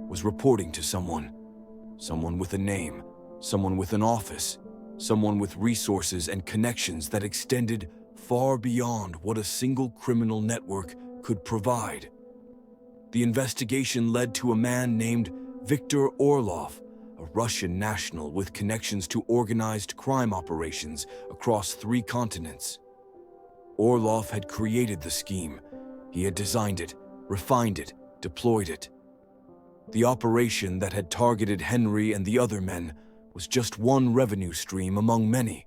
was reporting to someone with a name, someone with an office, someone with resources and connections that extended far beyond what a single criminal network could provide. The investigation led to a man named Viktor Orlov, a Russian national with connections to organized crime operations across 3 continents. Orlov had created the scheme. He had designed it, refined it, deployed it. The operation that had targeted Henry and the other men was just one revenue stream among many.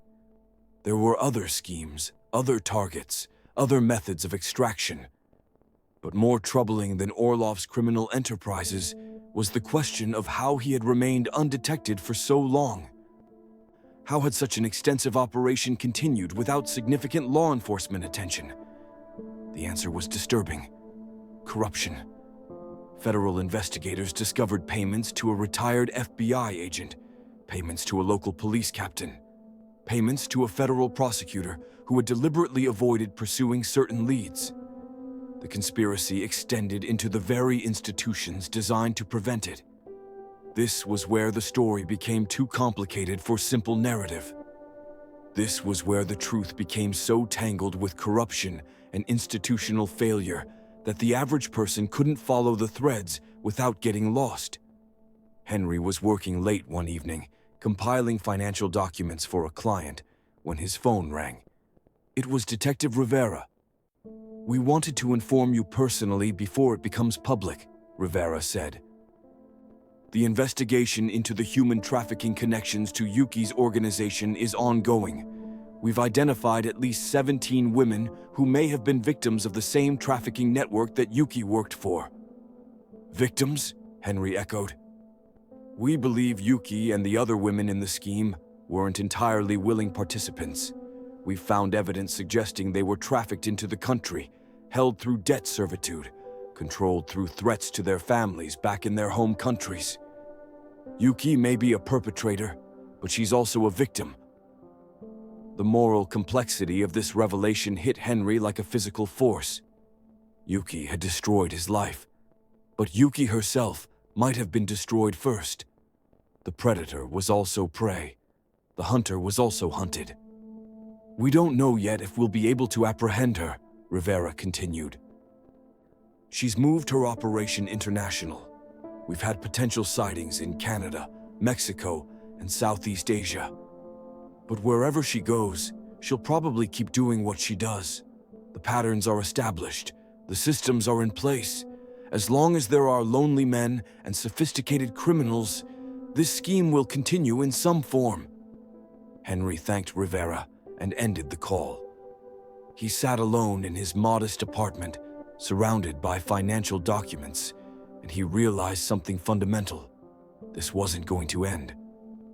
There were other schemes, other targets, other methods of extraction. But more troubling than Orlov's criminal enterprises was the question of how he had remained undetected for so long. How had such an extensive operation continued without significant law enforcement attention? The answer was disturbing: corruption. Federal investigators discovered payments to a retired FBI agent, payments to a local police captain, payments to a federal prosecutor who had deliberately avoided pursuing certain leads. The conspiracy extended into the very institutions designed to prevent it. This was where the story became too complicated for simple narrative. This was where the truth became so tangled with corruption and institutional failure that the average person couldn't follow the threads without getting lost. Henry was working late one evening, compiling financial documents for a client, when his phone rang. It was Detective Rivera. "We wanted to inform you personally before it becomes public," Rivera said. "The investigation into the human trafficking connections to Yuki's organization is ongoing. We've identified at least 17 women who may have been victims of the same trafficking network that Yuki worked for." "Victims?" Henry echoed. "We believe Yuki and the other women in the scheme weren't entirely willing participants. We've found evidence suggesting they were trafficked into the country, held through debt servitude, controlled through threats to their families back in their home countries. Yuki may be a perpetrator, but she's also a victim." The moral complexity of this revelation hit Henry like a physical force. Yuki had destroyed his life, but Yuki herself might have been destroyed first. The predator was also prey. The hunter was also hunted. "We don't know yet if we'll be able to apprehend her," Rivera continued. "She's moved her operation international. We've had potential sightings in Canada, Mexico, and Southeast Asia. But wherever she goes, she'll probably keep doing what she does. The patterns are established. The systems are in place. As long as there are lonely men and sophisticated criminals, this scheme will continue in some form." Henry thanked Rivera and ended the call. He sat alone in his modest apartment, surrounded by financial documents, and he realized something fundamental. This wasn't going to end.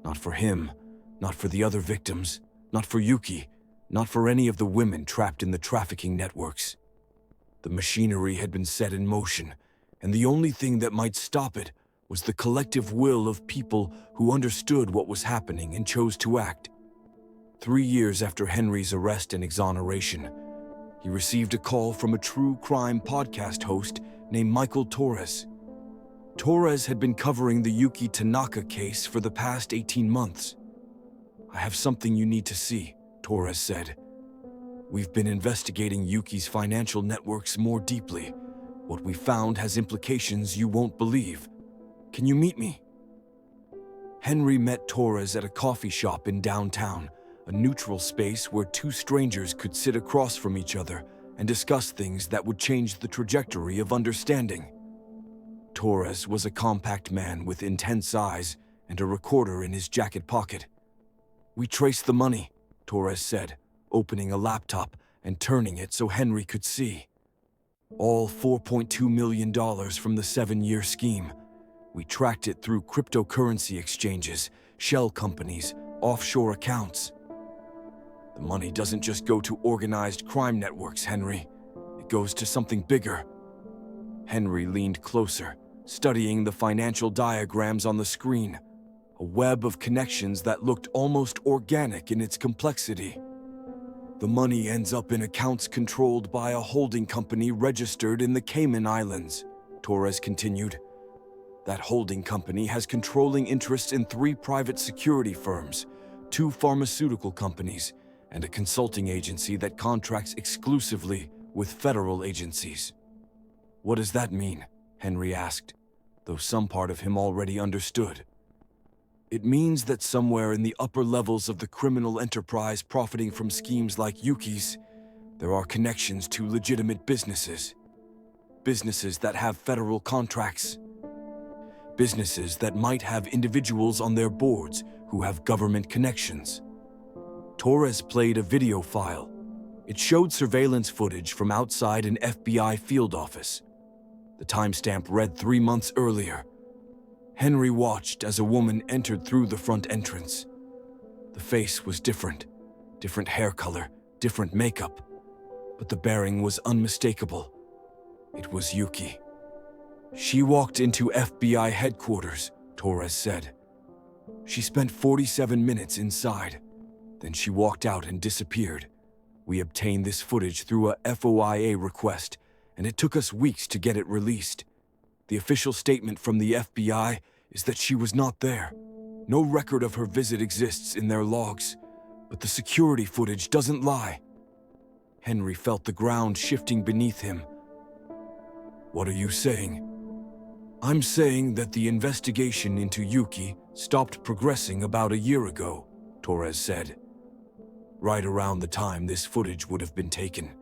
Not for him, not for the other victims, not for Yuki, not for any of the women trapped in the trafficking networks. The machinery had been set in motion, and the only thing that might stop it was the collective will of people who understood what was happening and chose to act. 3 years after Henry's arrest and exoneration, he received a call from a true crime podcast host named Michael Torres. Torres had been covering the Yuki Tanaka case for the past 18 months. "I have something you need to see," Torres said. "We've been investigating Yuki's financial networks more deeply. What we found has implications you won't believe. Can you meet me?" Henry met Torres at a coffee shop in downtown, a neutral space where two strangers could sit across from each other and discuss things that would change the trajectory of understanding. Torres was a compact man with intense eyes and a recorder in his jacket pocket. "We traced the money," Torres said, opening a laptop and turning it so Henry could see. "All $4.2 million from the 7-year scheme. We tracked it through cryptocurrency exchanges, shell companies, offshore accounts. The money doesn't just go to organized crime networks, Henry. It goes to something bigger." Henry leaned closer, studying the financial diagrams on the screen, a web of connections that looked almost organic in its complexity. "The money ends up in accounts controlled by a holding company registered in the Cayman Islands," Torres continued. "That holding company has controlling interests in 3 private security firms, 2 pharmaceutical companies, and a consulting agency that contracts exclusively with federal agencies." "What does that mean?" Henry asked, though some part of him already understood. "It means that somewhere in the upper levels of the criminal enterprise profiting from schemes like Yuki's, there are connections to legitimate businesses. Businesses that have federal contracts. Businesses that might have individuals on their boards who have government connections." Torres played a video file. It showed surveillance footage from outside an FBI field office. The timestamp read 3 months earlier. Henry watched as a woman entered through the front entrance. The face was different hair color, different makeup, but the bearing was unmistakable. It was Yuki. She walked into FBI headquarters, Torres said. She spent 47 minutes inside. Then she walked out and disappeared. We obtained this footage through a FOIA request, and it took us weeks to get it released. The official statement from the FBI is that she was not there. No record of her visit exists in their logs, but the security footage doesn't lie. Henry felt the ground shifting beneath him. What are you saying? I'm saying that the investigation into Yuki stopped progressing about a year ago, Torres said. Right around the time this footage would have been taken.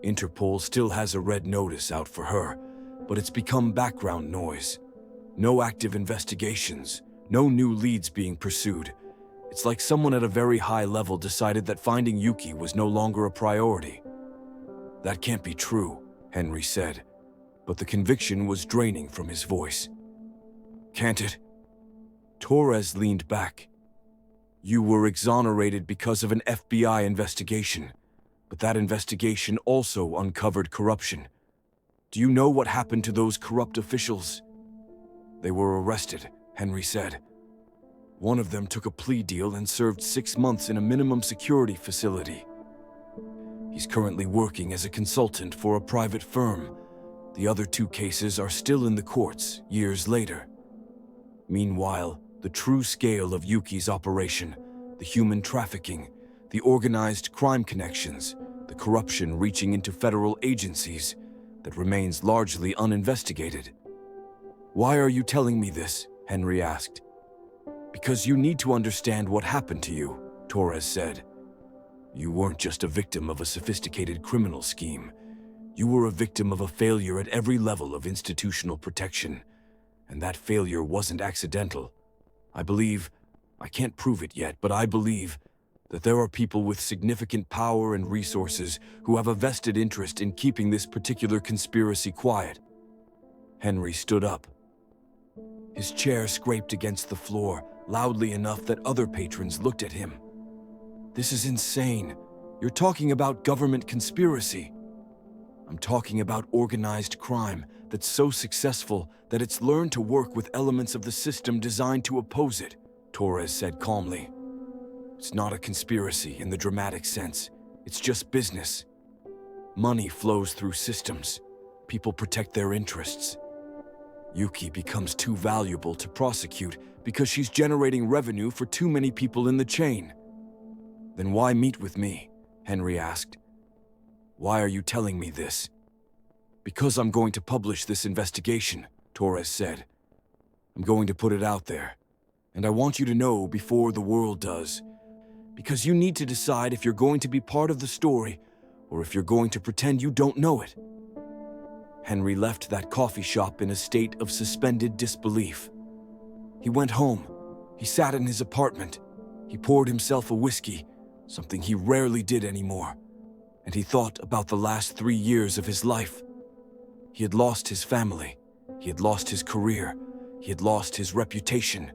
Interpol still has a red notice out for her, but it's become background noise. No active investigations, no new leads being pursued. It's like someone at a very high level decided that finding Yuki was no longer a priority. That can't be true, Henry said, but the conviction was draining from his voice. Can't it? Torres leaned back. You were exonerated because of an FBI investigation, but that investigation also uncovered corruption. Do you know what happened to those corrupt officials? They were arrested, Henry said. One of them took a plea deal and served 6 months in a minimum security facility. He's currently working as a consultant for a private firm. The other 2 cases are still in the courts years later. Meanwhile, the true scale of Yuki's operation, the human trafficking, the organized crime connections, the corruption reaching into federal agencies, that remains largely uninvestigated. Why are you telling me this? Henry asked. Because you need to understand what happened to you, Torres said. You weren't just a victim of a sophisticated criminal scheme. You were a victim of a failure at every level of institutional protection. And that failure wasn't accidental. I can't prove it yet, but I believe that there are people with significant power and resources who have a vested interest in keeping this particular conspiracy quiet. Henry stood up. His chair scraped against the floor, loudly enough that other patrons looked at him. This is insane. You're talking about government conspiracy. I'm talking about organized crime that's so successful that it's learned to work with elements of the system designed to oppose it, Torres said calmly. It's not a conspiracy in the dramatic sense. It's just business. Money flows through systems. People protect their interests. Yuki becomes too valuable to prosecute because she's generating revenue for too many people in the chain. Then why meet with me? Henry asked. Why are you telling me this? Because I'm going to publish this investigation, Torres said. I'm going to put it out there. And I want you to know before the world does. Because you need to decide if you're going to be part of the story or if you're going to pretend you don't know it. Henry left that coffee shop in a state of suspended disbelief. He went home. He sat in his apartment. He poured himself a whiskey, something he rarely did anymore. And he thought about the last 3 years of his life. He had lost his family. He had lost his career. He had lost his reputation.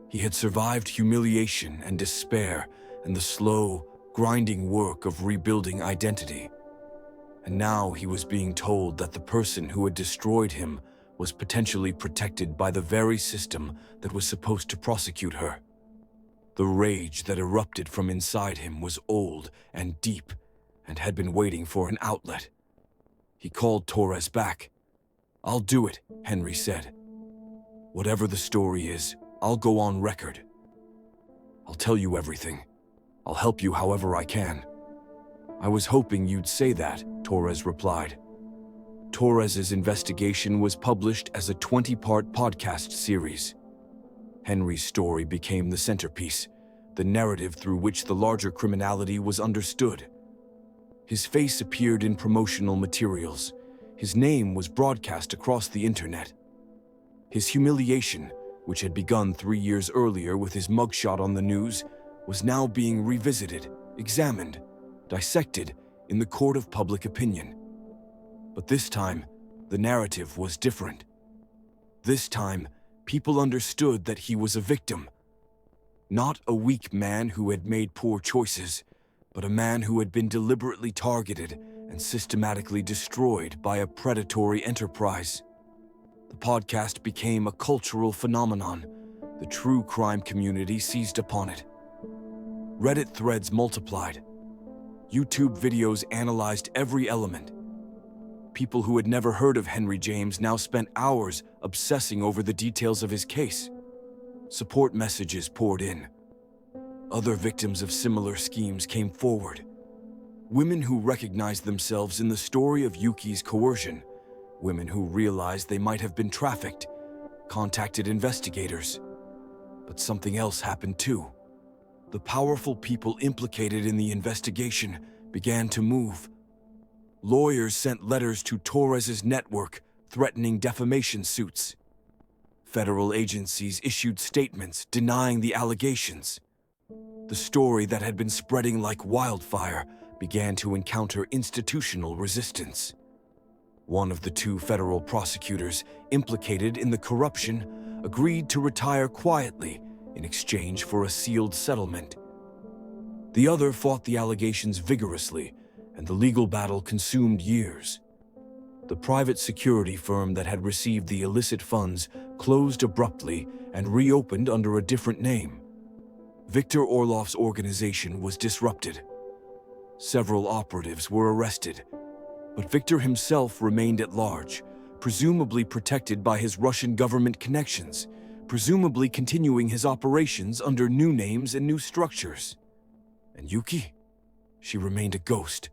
He had survived humiliation and despair and the slow, grinding work of rebuilding identity. And now he was being told that the person who had destroyed him was potentially protected by the very system that was supposed to prosecute her. The rage that erupted from inside him was old and deep and had been waiting for an outlet. He called Torres back. I'll do it, Henry said. Whatever the story is, I'll go on record. I'll tell you everything. I'll help you however I can. I was hoping you'd say that, Torres replied. Torres's investigation was published as a 20-part podcast series. Henry's story became the centerpiece, the narrative through which the larger criminality was understood. His face appeared in promotional materials. His name was broadcast across the internet. His humiliation, which had begun 3 years earlier with his mugshot on the news, was now being revisited, examined, dissected in the court of public opinion. But this time, the narrative was different. This time, people understood that he was a victim. Not a weak man who had made poor choices, but a man who had been deliberately targeted and systematically destroyed by a predatory enterprise. The podcast became a cultural phenomenon. The true crime community seized upon it. Reddit threads multiplied. YouTube videos analyzed every element. People who had never heard of Henry James now spent hours obsessing over the details of his case. Support messages poured in. Other victims of similar schemes came forward. Women who recognized themselves in the story of Yuki's coercion, women who realized they might have been trafficked, contacted investigators. But something else happened too. The powerful people implicated in the investigation began to move. Lawyers sent letters to Torres's network threatening defamation suits. Federal agencies issued statements denying the allegations. The story that had been spreading like wildfire began to encounter institutional resistance. One of the two federal prosecutors implicated in the corruption agreed to retire quietly in exchange for a sealed settlement. The other fought the allegations vigorously, and the legal battle consumed years. The private security firm that had received the illicit funds closed abruptly and reopened under a different name. Viktor Orlov's organization was disrupted. Several operatives were arrested, but Viktor himself remained at large, presumably protected by his Russian government connections, presumably continuing his operations under new names and new structures. And Yuki? She remained a ghost.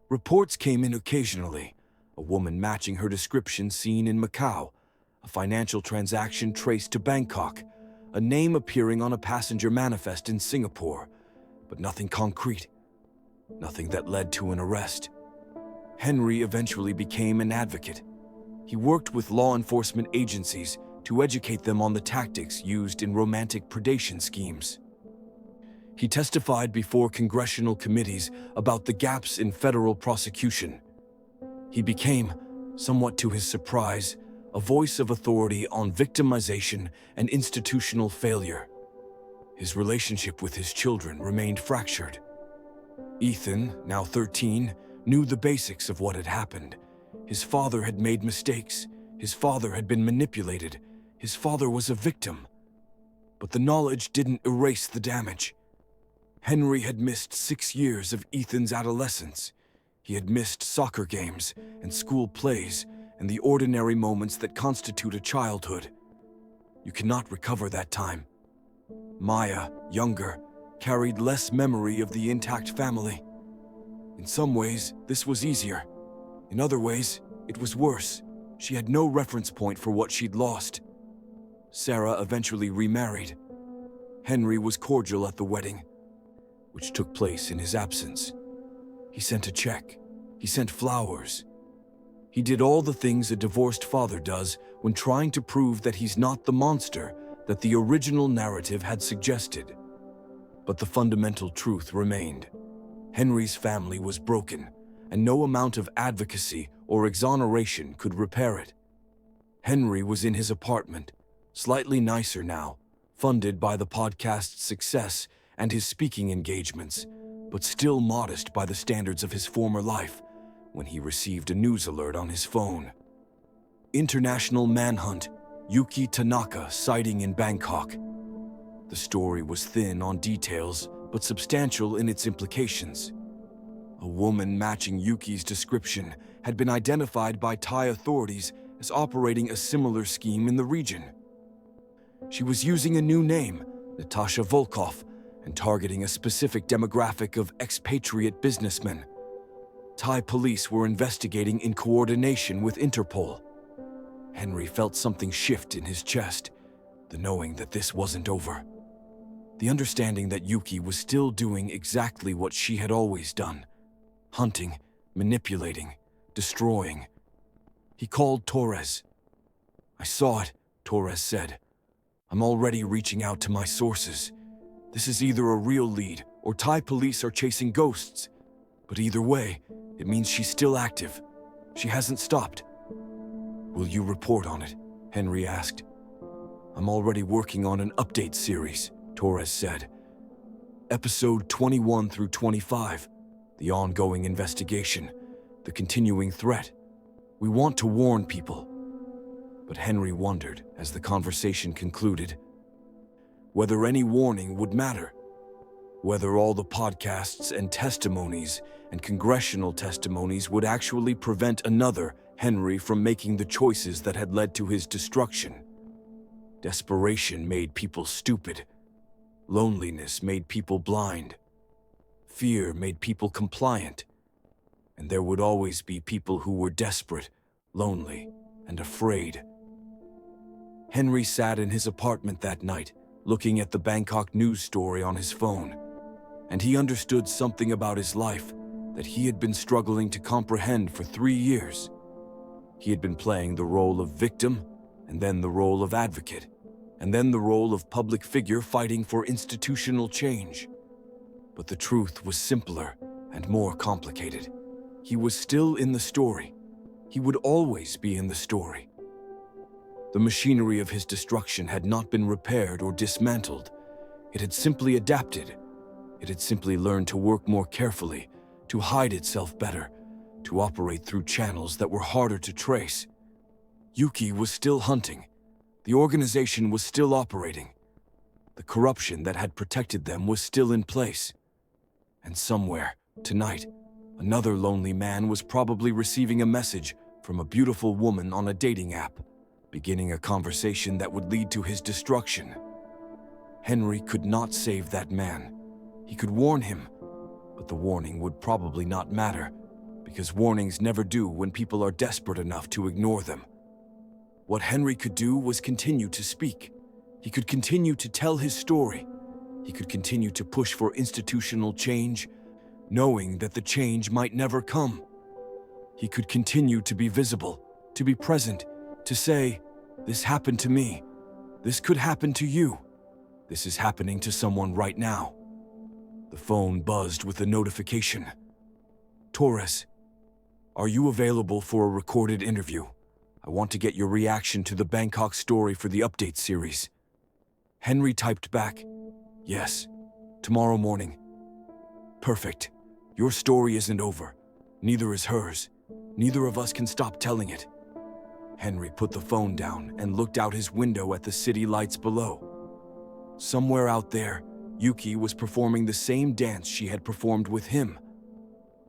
Reports came in occasionally, a woman matching her description seen in Macau, a financial transaction traced to Bangkok, a name appearing on a passenger manifest in Singapore, but nothing concrete, nothing that led to an arrest. Henry eventually became an advocate. He worked with law enforcement agencies to educate them on the tactics used in romantic predation schemes. He testified before congressional committees about the gaps in federal prosecution. He became, somewhat to his surprise, a voice of authority on victimization and institutional failure. His relationship with his children remained fractured. Ethan, now 13, knew the basics of what had happened. His father had made mistakes. His father had been manipulated. His father was a victim. But the knowledge didn't erase the damage. Henry had missed 6 years of Ethan's adolescence. He had missed soccer games and school plays and the ordinary moments that constitute a childhood. You cannot recover that time. Maya, younger, carried less memory of the intact family. In some ways, this was easier. In other ways, it was worse. She had no reference point for what she'd lost. Sarah eventually remarried. Henry was cordial at the wedding, which took place in his absence. He sent a check. He sent flowers. He did all the things a divorced father does when trying to prove that he's not the monster that the original narrative had suggested. But the fundamental truth remained. Henry's family was broken, and no amount of advocacy or exoneration could repair it. Henry was in his apartment, slightly nicer now, funded by the podcast's success and his speaking engagements, but still modest by the standards of his former life, when he received a news alert on his phone. International manhunt, Yuki Tanaka sighting in Bangkok. The story was thin on details, but substantial in its implications. A woman matching Yuki's description had been identified by Thai authorities as operating a similar scheme in the region. She was using a new name, Natasha Volkov, and targeting a specific demographic of expatriate businessmen. Thai police were investigating in coordination with Interpol. Henry felt something shift in his chest, the knowing that this wasn't over. The understanding that Yuki was still doing exactly what she had always done: hunting, manipulating, destroying. He called Torres. "I saw it," Torres said. "I'm already reaching out to my sources. This is either a real lead or Thai police are chasing ghosts. But either way, it means she's still active. She hasn't stopped." "Will you report on it?" Henry asked. "I'm already working on an update series," Torres said. "Episode 21 through 25, the ongoing investigation, the continuing threat. We want to warn people." But Henry wondered, as the conversation concluded, whether any warning would matter, whether all the podcasts and testimonies and congressional testimonies would actually prevent another Henry from making the choices that had led to his destruction. Desperation made people stupid. Loneliness made people blind. Fear made people compliant. And there would always be people who were desperate, lonely, and afraid. Henry sat in his apartment that night, looking at the Bangkok news story on his phone, and he understood something about his life that he had been struggling to comprehend for 3 years. He had been playing the role of victim, and then the role of advocate, and then the role of public figure fighting for institutional change. But the truth was simpler and more complicated. He was still in the story. He would always be in the story. The machinery of his destruction had not been repaired or dismantled. It had simply adapted. It had simply learned to work more carefully, to hide itself better, to operate through channels that were harder to trace. Yuki was still hunting. The organization was still operating. The corruption that had protected them was still in place. And somewhere, tonight, another lonely man was probably receiving a message from a beautiful woman on a dating app, beginning a conversation that would lead to his destruction. Henry could not save that man. He could warn him, but the warning would probably not matter, because warnings never do when people are desperate enough to ignore them. What Henry could do was continue to speak. He could continue to tell his story. He could continue to push for institutional change, knowing that the change might never come. He could continue to be visible, to be present, to say, "This happened to me. This could happen to you. This is happening to someone right now." The phone buzzed with a notification. "Torres, are you available for a recorded interview? I want to get your reaction to the Bangkok story for the update series." Henry typed back, "Yes, tomorrow morning." "Perfect. Your story isn't over. Neither is hers. Neither of us can stop telling it." Henry put the phone down and looked out his window at the city lights below. Somewhere out there, Yuki was performing the same dance she had performed with him.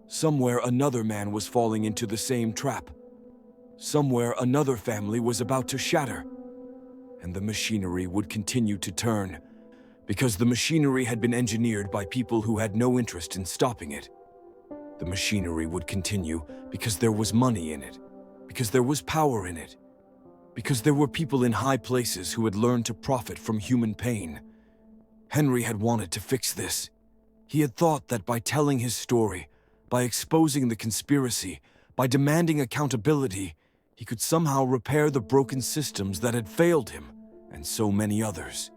Somewhere another man was falling into the same trap. Somewhere another family was about to shatter. And the machinery would continue to turn, because the machinery had been engineered by people who had no interest in stopping it. The machinery would continue because there was money in it, because there was power in it, because there were people in high places who had learned to profit from human pain. Henry had wanted to fix this. He had thought that by telling his story, by exposing the conspiracy, by demanding accountability, he could somehow repair the broken systems that had failed him, and so many others.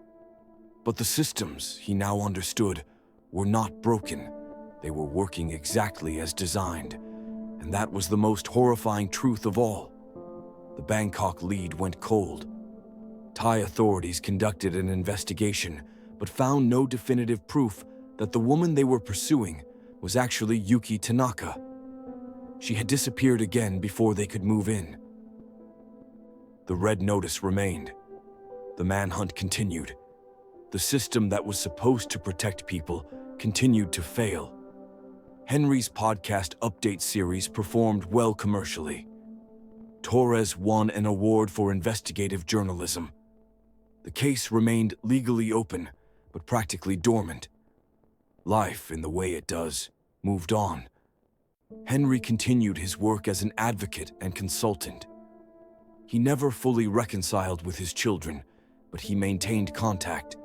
But the systems, he now understood, were not broken. They were working exactly as designed, and that was the most horrifying truth of all. The Bangkok lead went cold. Thai authorities conducted an investigation, but found no definitive proof that the woman they were pursuing was actually Yuki Tanaka. She had disappeared again before they could move in. The red notice remained. The manhunt continued. The system that was supposed to protect people continued to fail. Henry's podcast update series performed well commercially. Torres won an award for investigative journalism. The case remained legally open, but practically dormant. Life, in the way it does, moved on. Henry continued his work as an advocate and consultant. He never fully reconciled with his children, but he maintained contact.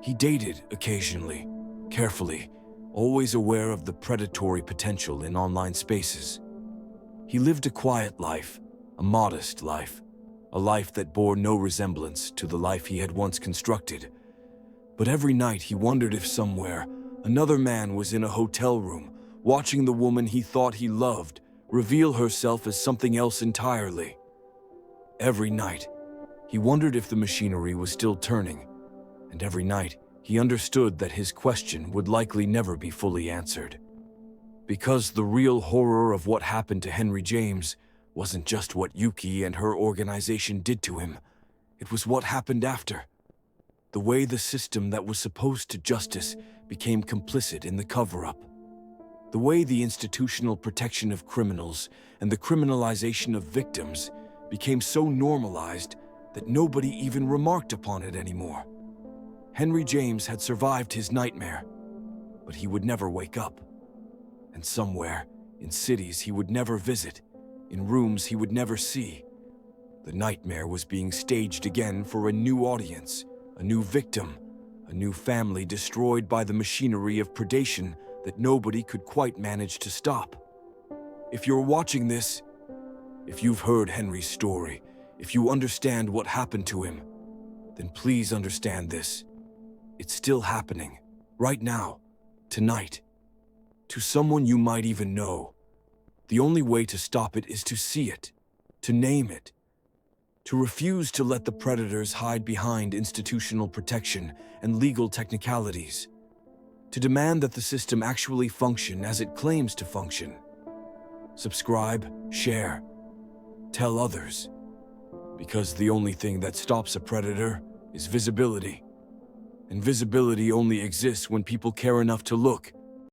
He dated occasionally, carefully, always aware of the predatory potential in online spaces. He lived a quiet life, a modest life, a life that bore no resemblance to the life he had once constructed. But every night he wondered if somewhere another man was in a hotel room, watching the woman he thought he loved reveal herself as something else entirely. Every night, he wondered if the machinery was still turning, and every night he understood that his question would likely never be fully answered. Because the real horror of what happened to Henry James wasn't just what Yuki and her organization did to him. It was what happened after. The way the system that was supposed to justice became complicit in the cover-up. The way the institutional protection of criminals and the criminalization of victims became so normalized that nobody even remarked upon it anymore. Henry James had survived his nightmare, but he would never wake up. And somewhere, in cities he would never visit, in rooms he would never see, the nightmare was being staged again for a new audience, a new victim, a new family destroyed by the machinery of predation that nobody could quite manage to stop. If you're watching this, if you've heard Henry's story, if you understand what happened to him, then please understand this. It's still happening, right now, tonight, to someone you might even know. The only way to stop it is to see it, to name it, to refuse to let the predators hide behind institutional protection and legal technicalities, to demand that the system actually function as it claims to function. Subscribe, share, tell others, because the only thing that stops a predator is visibility. And visibility only exists when people care enough to look,